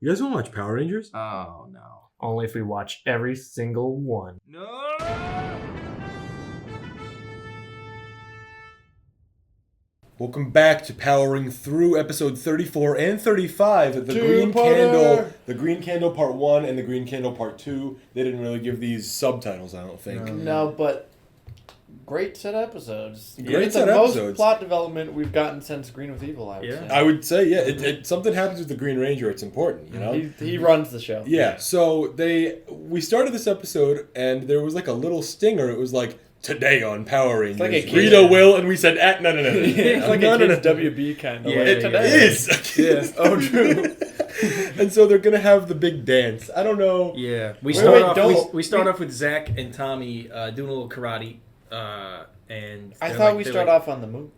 You guys want to watch Power Rangers? Oh, no. Only if we watch every single one. No! Welcome back to Powering Through episode 34 and 35 of the Green Candle Part 1 and the Green Candle Part 2. They didn't really give these subtitles, I don't think. No, but great set episodes. Great It's set the most episodes. plot development we've gotten since Green with Evil, I would say. I would say, yeah, something happens with the Green Ranger, it's important, you know? He runs the show. Yeah, so we started this episode and there was like a little stinger. It was like, today on Power Rangers, like a kid's Rita will, and we said, no. It's like a kid's WB kind of. Yeah, like, It is. Yeah. Oh, true. And so they're gonna have the big dance. I don't know. Yeah, we start off with Zach and Tommy doing a little karate, and I thought we start off on the moon.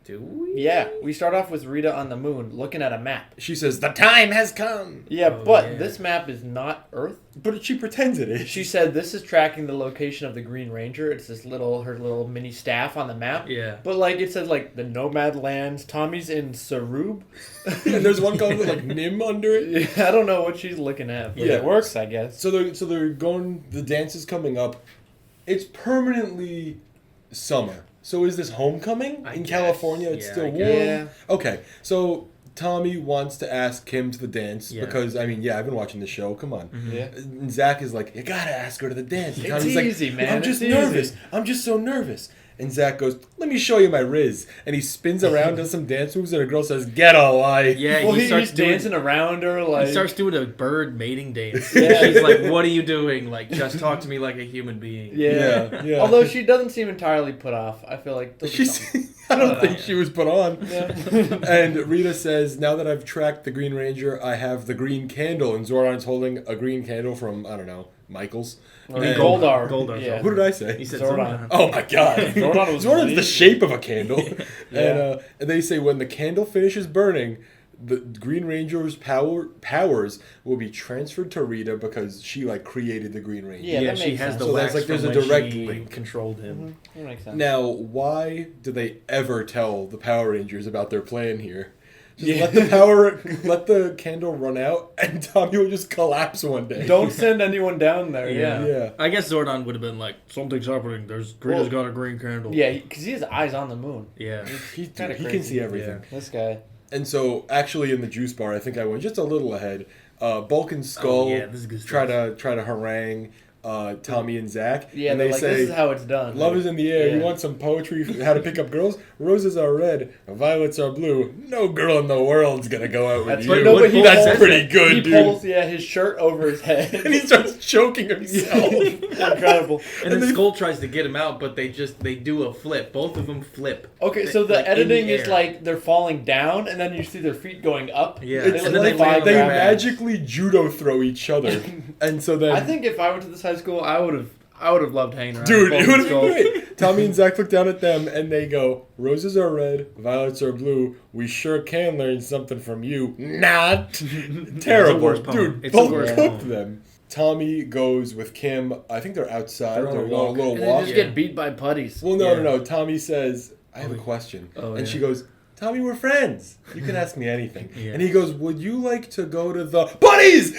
Do we? Yeah, we start off with Rita on the moon looking at a map. She says, the time has come. Yeah, this map is not Earth. But she pretends it is. She said this is tracking the location of the Green Ranger. It's her little mini staff on the map. Yeah. But like it says like the Nomad Lands. Tommy's in Sarub. And there's one called with like Nim under it. Yeah, I don't know what she's looking at. But it works, I guess. So they're going. The dance is coming up. It's permanently summer. So is this homecoming in California? It's still warm. Yeah. Okay, so Tommy wants to ask Kim to the dance because I've been watching the show. Come on. Mm-hmm. Yeah. And Zach is like, you gotta ask her to the dance. And It's Tommy's easy, like, man. I'm just It's nervous. easy. I'm just so nervous. And Zach goes, let me show you my Riz. And he spins around, does some dance moves, and a girl says, get a life. Yeah, Well, he starts he's dancing around her like. He starts doing a bird mating dance. Yeah. She's like, "What are you doing? Like, just talk to me like a human being." Yeah. Although she doesn't seem entirely put off. I feel like I don't think she was put on. Yeah. And Rita says, now that I've tracked the Green Ranger, I have the green candle. And Zordon's holding a green candle from, I don't know, Michael's. Or And- Goldar. Goldar. Yeah. Who did I say? He said Zordon. Zordon. Oh my god. Zordon was Zordon's the bleeding. shape of a candle. Yeah. And they say when the candle finishes burning, the Green Ranger's powers will be transferred to Rita because she like created the Green Ranger. Yeah, Yeah, that she makes has sense. the So wax there's from a when direct she link. controlled him. That makes sense. Now, why do they ever tell the Power Rangers about their plan here? Just let the candle run out, and Tommy will just collapse one day. Don't send anyone down there. Yeah. Yeah. I guess Zordon would have been like, "Something's happening. Rita's got a green candle." Yeah, because he has eyes on the moon. Yeah. He kinda can crazy. see everything. This guy. And so, actually, in the juice bar, I think I went just a little ahead. Bulk and Skull this is good try stuff. to harangue Tommy and Zach. Yeah, and they're they like, say, this is how it's done. love is in the air. Yeah. You want some poetry? How to pick up girls? Roses are red, violets are blue. No girl in the world's gonna go out with you. But he That's pulls- pretty good, he dude. pulls, his shirt over his head. And he starts choking himself. Incredible. And then Skull tries to get him out, but they do a flip. Both of them flip. Okay, so the Like, in editing the is air. like they're falling down, and then you see their feet going up. Yeah. It's And then like they land on they their back. magically judo throw each other, and so then I think if I went to this high school, I would have loved hanging around. dude, with it Bulk would and have been Skull. great. Tommy and Zach look down at them and they go, "Roses are red, violets are blue. We sure can learn something from you." Not terrible, worst poem. dude. It's the Both worst cooked poem. them. Tommy goes with Kim. I think they're outside. They're on a going walk. a little And they walk. just get beat by putties. Well, no. Tommy says, "I have a question," Oh, and yeah. she goes, "Tommy, we're friends. You can ask me anything." Yeah. And he goes, "Would you like to go to the buddies?"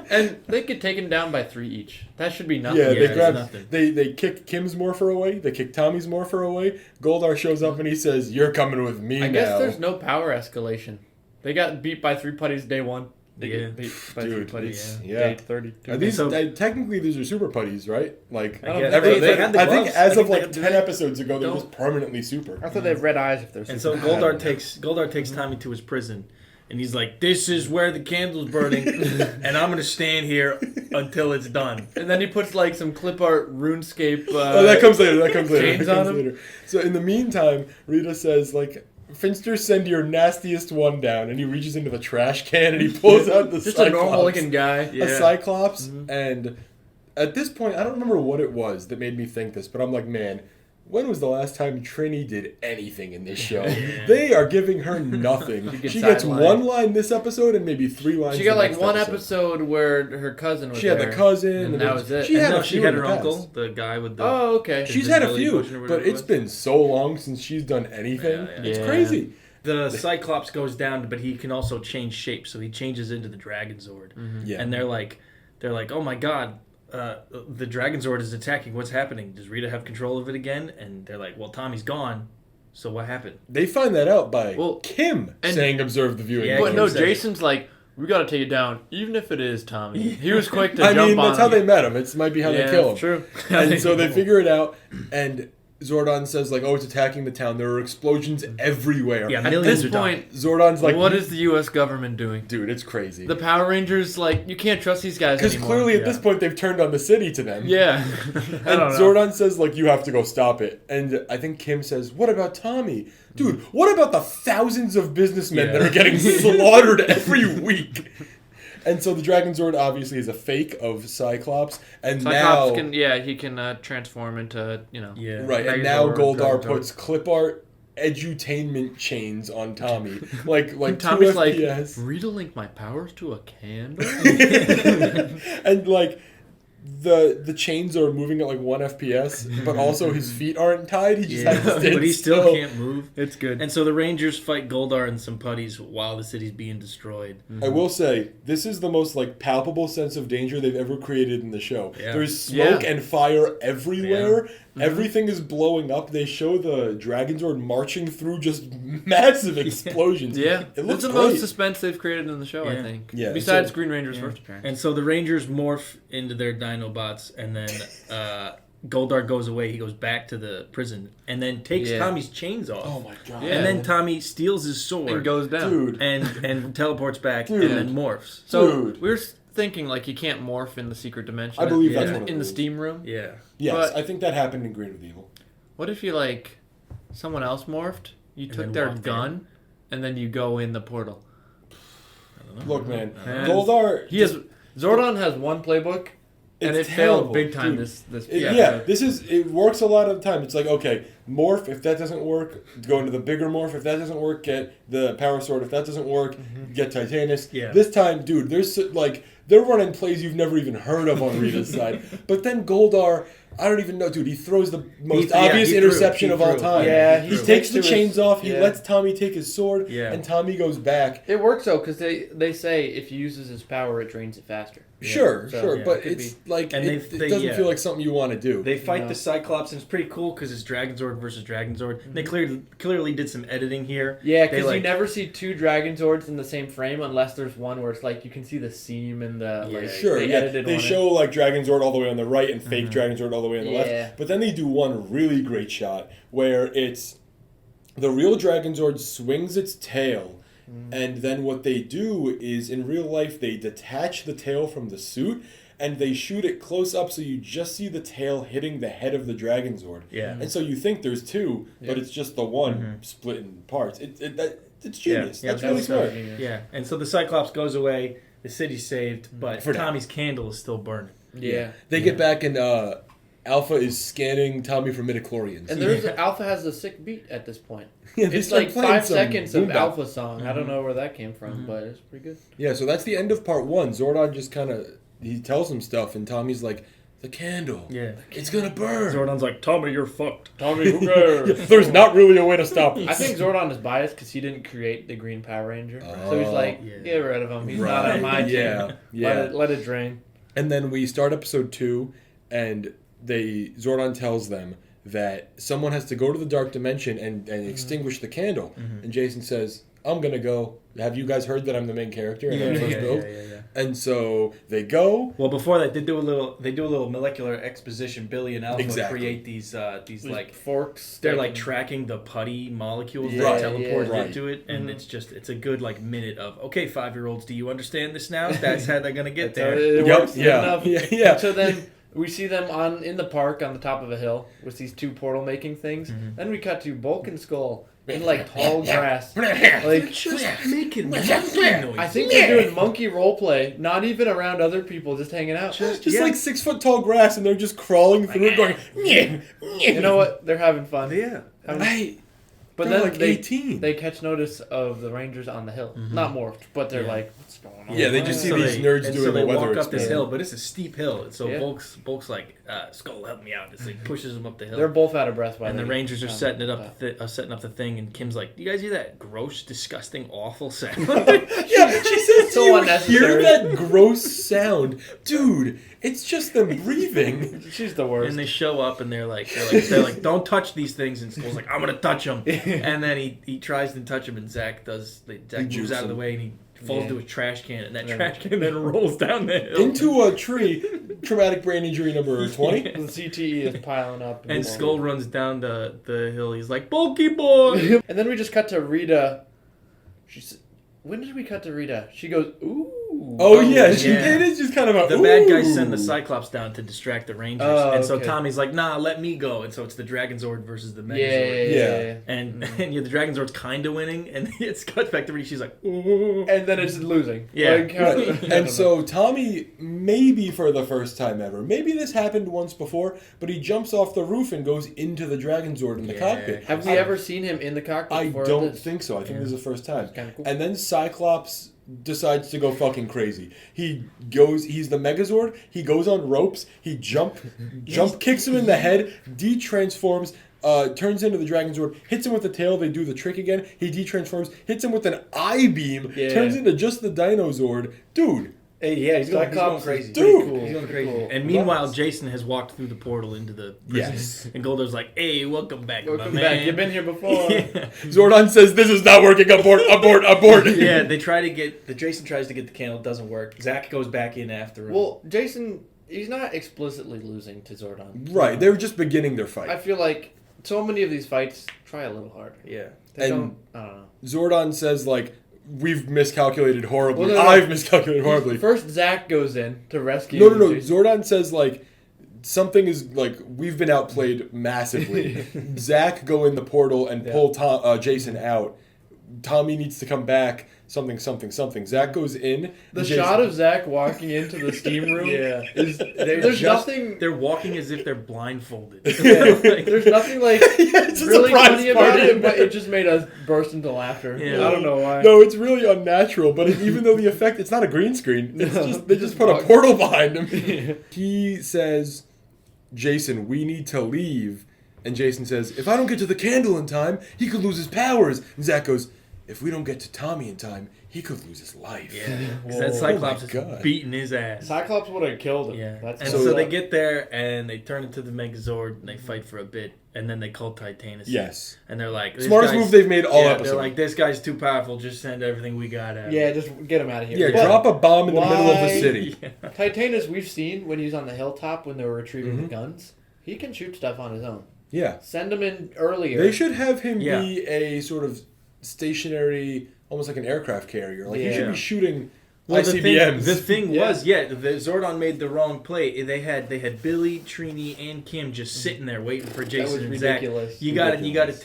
And they get taken down by 3 each. That should be nothing. Yeah, Yeah, they it's grab. nothing. They kick Kim's morpher away. They kick Tommy's morpher away. Goldar shows up and he says, "You're coming with me I now." guess there's no power escalation. They got beat by 3 putties day 1. They Yeah. get beat by Dude, 3 putties it's- day yeah. 32. Are these So- technically these are super putties, right? Like I guess every, they had the I think gloves. as I of think like they- 10 episodes ago, they're don't- just permanently super. I thought they have red eyes if they're And super. so Goldar takes Tommy to his prison, and he's like, "This is where the candle's burning, and I'm gonna stand here until it's done." And then he puts like some clip art RuneScape. Oh, that comes later. That comes later. Chains that comes on him? later. So in the meantime, Rita says like, "Finster, send your nastiest one down," and he reaches into the trash can and he pulls out the Just Cyclops. a normal looking guy. A Cyclops, and at this point, I don't remember what it was that made me think this, but I'm like, man, when was the last time Trini did anything in this show? They are giving her nothing. She gets sidelined. 1 line this episode and maybe 3 lines. She got the like next one episode where her cousin was She had there, the cousin, and that was it. She And had no, a she few had in her the uncle, past. the guy with the. Oh, okay. She's had a Invisibility few, potion or whatever but it it's was. been so long since she's done anything. Yeah, yeah. It's Yeah. crazy. the Cyclops goes down, but he can also change shape, so he changes into the Dragon Zord. Yeah. And they're like, oh my god, the Dragon Zord is attacking. What's happening? Does Rita have control of it again? And they're like, well, Tommy's gone. So what happened? They find that out by Well, Kim saying observe the viewing. Yeah, But Kim no, said- Jason's like, we gotta take it down, even if it is Tommy. He was quick to I jump mean, on that's how him. they met him. It might be how they kill him. True. And so they figure it out, and Zordon says, like, oh, it's attacking the town. There are explosions everywhere. Yeah, At millions this are dying. point, Zordon's like, what is the U.S. government doing? dude, it's crazy. The Power Rangers, like, you can't trust these guys Because anymore. clearly at this point they've turned on the city to them. Yeah. And I don't know. Zordon says, like, you have to go stop it. And I think Kim says, what about Tommy? Dude, what about the thousands of businessmen that are getting slaughtered every week? And so the Dragon Zord obviously is a fake of Cyclops. And Cyclops now... he can transform into, Yeah. Right, and Dragon now Zord, Goldar Dragon Zord. puts clip art edutainment chains on Tommy. like Tommy's 2 like, FPS. relink my powers to a candle? And like the chains are moving at like 1 FPS, but also his feet aren't tied. He just has to stand but he still still. can't move. It's good. And so the Rangers fight Goldar and some putties while the city's being destroyed. I will say, this is the most like palpable sense of danger they've ever created in the show. Yeah. There's smoke and fire everywhere. Yeah. Everything is blowing up. They show the Dragon Zord marching through just massive explosions. Yeah. It looks That's the great. most suspense they've created in the show, I Yeah. think. Yeah, Besides so- Green Ranger's Yeah. first appearance. And so the Rangers morph into their Dinobots, and then Goldar goes away. He goes back to the prison, and then takes Yeah. Tommy's chains off. Oh my god. Yeah. And then Tommy steals his sword And goes down. Dude. and teleports back Dude. and then morphs. So Dude. we were thinking like you can't morph in the secret dimension. I believe that's in, one of the in the rules. steam room. Yeah. Yes, But- I think that happened in Green with Evil. What if you like someone else morphed? You And took then their walked gun, and then you go in the portal. Look, man, And Goldar. Zordon has one playbook, and It's it terrible, failed big time. dude. This Yeah, it works a lot of the time. It's like, okay, morph. If that doesn't work, go into the bigger morph. If that doesn't work, get the power sword. If that doesn't work, get Titanus. Yeah. This time, dude, there's like they're running plays you've never even heard of on Rita's side. But then Goldar, I don't even know, dude. He throws the most obvious he interception threw. of all time. Yeah, he he takes the threw. chains off. He Yeah. lets Tommy take his sword, Yeah. and Tommy goes back. It works though because they say if he uses his power, it drains it faster. Sure, So, sure, yeah, but it could it's like And it they- doesn't yeah. feel like something you want to do. They fight No. the Cyclops, and it's pretty cool because it's Dragon Zord versus Dragon Zord. They clearly did some editing here. Yeah, They, because like- you never see two Dragon Zords in the same frame unless there's one where it's like you can see the seam and the Yeah, like. Sure, they yeah. edited They one show like Dragon Zord all the way on the right and fake Mhm. Dragon Zord all the way on the Yeah. left. But then they do one really great shot where it's the real Dragon Zord swings its tail, and then what they do is in real life they detach the tail from the suit and they shoot it close up so you just see the tail hitting the head of the Dragon Zord. Yeah. And so you think there's two, but Yeah. it's just the one Mhm. split in parts. It's genius. Yeah, That's that really was smart. Yeah. And so the Cyclops goes away. The city's saved, but For now. Tommy's candle is still burning. Yeah. They get back and Alpha is scanning Tommy for midichlorians. And there's Alpha has a sick beat at this point. Yeah, they It's start like playing 5 some seconds of boom bap. Alpha song. I don't know where that came from, but it's pretty good. Yeah, so that's the end of part one. Zordon just kind of he tells him stuff, and Tommy's like, "The candle, Yeah. it's gonna burn." Zordon's like, Tommy, you're fucked. Tommy, who cares? There's not really a way to stop it. I think Zordon is biased because he didn't create the Green Power Ranger, so he's like, yeah. get rid of him. He's not on my team. Yeah, yeah. Let it drain. And then we start episode 2, and Zordon tells them that someone has to go to the dark dimension and extinguish the candle. And Jason says, "I'm gonna go. Have you guys heard that I'm the main character in our first build?" yeah. And so they go. Well, before that, they do a little molecular exposition. Billy and Alpha Exactly. create these like Forks. they're that like can- tracking the putty molecules Yeah, that teleport yeah. into it, and it's a good like minute of okay, 5-year-olds, do you understand this now? That's how they're gonna get That's how there. it Yep, works good yeah. enough. Yeah. So then we see them in the park on the top of a hill with these two portal making things. Then we cut to Bulk and Skull in like tall grass. Like Just making monkey noises. I think they're doing monkey roleplay, not even around other people, just hanging out. Just Yeah. like 6 foot tall grass, and they're just crawling through it, going. You know what? They're having fun. Yeah. I But They're then like they 18. they catch notice of the Rangers on the hill. Not morphed, but they're like, what's going on? Yeah, they just see So these they- nerds and doing so they a weather walk up this experiment. hill, but it's a steep hill. So Yeah. Bulk's like, Skull, help me out. This thing pushes him up the hill. They're both out of breath by and the then. Rangers are setting up the thing, and Kim's like, "You guys hear that gross, disgusting, awful sound?" Yeah, she says, So "Do you unnecessary." hear that gross sound, dude? It's just them breathing." She's the worst. And they show up, and they're like, "Don't touch these things." And Skull's like, "I'm gonna touch them." And then he tries to touch him, and Zach moves jukes out of the him. way, and he falls Yeah. to a trash can, and that trash can then rolls down the hill Into a tree. Traumatic brain injury number 20. The CTE is piling up. And Skull runs down the hill. He's like, "Bulky boy!" And then we just cut to Rita. When did we cut to Rita? She goes, ooh. Oh, yeah, yeah. it is just kind of a The bad guys send the Cyclops down to distract the Rangers, Oh, and so okay. Tommy's like, "Nah, let me go." And so it's the Dragon Zord versus the Megazord. Yeah. And the Dragon Zord's kind of winning, and it's cut back to Rita. She's like, "Ooh." And then it's losing. Yeah. Like, how- Right. I don't And know. so Tommy, maybe for the first time ever, maybe this happened once before, but he jumps off the roof and goes into the Dragon Zord in the Yeah. cockpit. Have we ever seen him in the cockpit I before don't this? think so. I think this is the first time. Kinda cool. And then Cyclops decides to go fucking crazy. He's the Megazord, he goes on ropes, he jump kicks him in the head, de-transforms, turns into the Dragon Zord, hits him with the tail, they do the trick again, he de-transforms, hits him with an I-beam, Yeah. turns into just the Dino Zord. Dude, Hey, yeah, he's going Cyclops crazy. is Dude. pretty cool. He's going Pretty crazy. cool. And meanwhile, Jason has walked through the portal into the prison. Yes. And Goldar's like, "Hey, welcome back, Welcome my back. man." You've been here before. Yeah. Zordon says this is not working, abort. Yeah, they try to get Jason tries to get the candle, it doesn't work. Zach goes back in after him. Well, Jason, he's not explicitly losing to Zordon. Right, they were just beginning their I fight. feel like so many of these fights try a little harder. yeah. They And- don't. I don't know. Zordon says, like, we've miscalculated horribly. Well, no, no. I've miscalculated horribly. First, Zach goes in to rescue. No. Jason. Zordon says, like, something is, like, we've been outplayed massively. Zach go in the portal and pull Jason out. Tommy needs to come back. Something. Zach goes in. The Jason- shot of Zach walking into the steam room is there's nothing. They're walking as if they're blindfolded. There's nothing like It's a really surprise funny about party. it, but it just made us burst into laughter. Yeah. I don't know why. No, it's really unnatural, but even though the effect, it's not a green screen. It's No, just, they just put a portal behind him. He says, Jason, we need to leave. And Jason says, if I don't get to the candle in time, he could lose his powers. And Zach goes, if we don't get to Tommy in time, he could lose his life. Yeah, 'cause that Whoa. Cyclops Oh my God. is beating his ass. Cyclops would have killed him. Yeah, That's and so so that- they get there and they turn into the Megazord and they fight for a bit and then they call Titanus. Yes. And they're like, "This Smartest guy's-" move they've made all yeah, episode. They're like, "This guy's too powerful. Just send everything we got at him." Yeah, just get him out of here. Yeah, But drop a bomb in the middle of the why- city. Titanus, we've seen when he was on the hilltop when they were retrieving Mhm. the guns. He can shoot stuff on his own. Yeah. Send him in earlier. They should have him Yeah. be a sort of stationary, almost like an aircraft carrier. Like, he should Yeah. be shooting Well, ICBMs. the thing Yeah. was, the Zordon made the wrong play. They had Billy, Trini, and Kim just sitting there waiting for Jason was and Zach. ridiculous. You got to Ridiculous.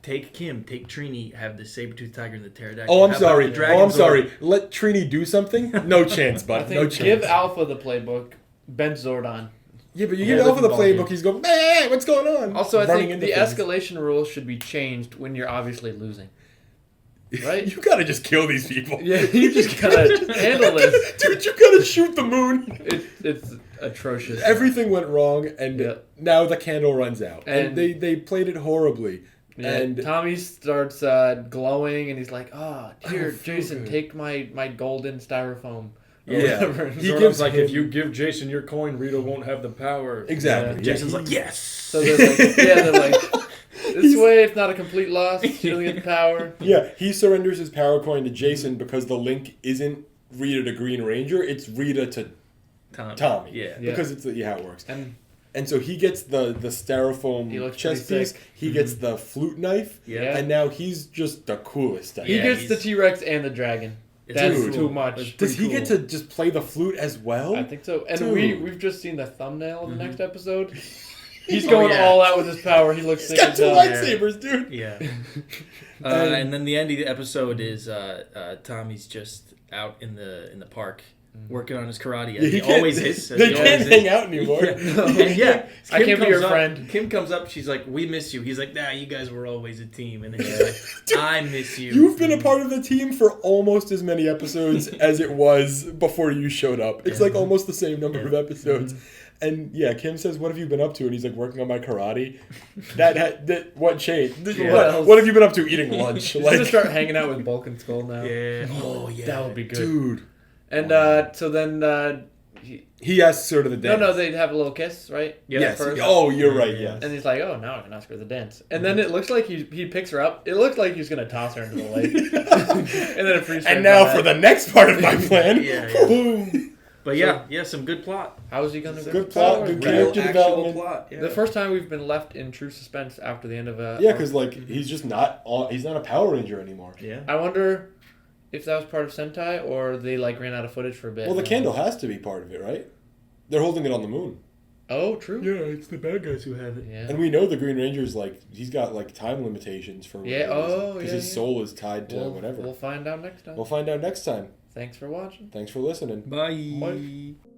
take Kim, take Trini, have the saber-toothed tiger and the pterodactyl. Oh, I'm How about sorry. the Dragon Oh, I'm Zord? sorry. Let Trini do something? No chance, I bud. think No chance. give Alpha the playbook, bench Zordon. Yeah, but you Yeah, give Alpha the different ballgame. playbook, he's going, man, what's going on? Also, I Running think into the things. escalation rules should be changed when you're obviously losing. Right? You gotta just kill these people. Yeah, you just gotta handle this. Dude, you gotta shoot the moon. It's atrocious. Everything went wrong, and Yeah. now the candle runs out. And, And- they played it horribly. Yeah, And Tommy starts glowing, and he's like, "Ah, here, I feel Jason, good." take my golden styrofoam." or Yeah. whatever. He Zordon's gives like, him- if you give Jason your coin, Rita won't have the power. exactly. Yeah. Jason's like, yes. So they're like, they're like, this way it's not a complete loss. She'll get the power. Yeah, he surrenders his power coin to Jason because the link isn't Rita to Green Ranger, it's Rita to Tommy. Yeah. Yeah. Because it's how it works. And And so he gets the styrofoam He looks chest pretty piece. sick. He gets the flute knife. Yeah. And now he's just the coolest. he Yeah, gets the he's- T-Rex and the dragon. It's That's Dude. too much. It's Does pretty he get cool. to just play the flute as well? I think so. And Dude. we've just seen the thumbnail of the Mhm. next episode. He's Oh, going yeah. all out with his power. He looks He's sick got as two hell. lightsabers, dude. Yeah. And- And then the end of the episode is Tommy's just out in the park working on his karate. Yeah, As he can't- always is. As They he can't always hang is. out anymore. And yeah, I can't be comes your up- friend. Kim comes up. She's like, "We miss you." He's like, "Nah, you guys were always a team." And then she's like, "I miss you." You've been a part of the team for almost as many episodes as it was before you showed up. It's like almost the same number of episodes. And yeah, Kim says, "What have you been up to?" And he's like, "Working on my karate." That what changed? Yeah. What have you been up to? Eating lunch. He's Like, gonna start hanging out with Bulk and Skull now. Yeah. Oh yeah. That would be good. dude. And so then He asks her to the dance. no, they'd have a little kiss, right? Yeah. Yes. First. Oh, you're right. Yes. And he's like, "Oh, now I can ask her to dance." And then it looks like he picks her up. It looks like he's gonna toss her into the lake. And then a freeze frame And now on for that. the next part of my plan. Yeah, yeah. Boom. But yeah, some good plot. How is he gonna go? Good plot, good character development. plot. Yeah. The first time we've been left in true suspense after the end of a. Yeah, because like he's just not on. He's not a Power Ranger anymore. Yeah. I wonder if that was part of Sentai or they like ran out of footage for a bit. Well, the candle has to be part of it, right? They're holding it on the moon. Oh, true. Yeah, it's the bad guys who have it. Yeah. And we know the Green Ranger's like he's got like time limitations for Yeah, oh, because yeah, his yeah. soul is tied to whatever. We'll find out next time. We'll find out next time. Thanks for watching. Thanks for listening. Bye. Bye.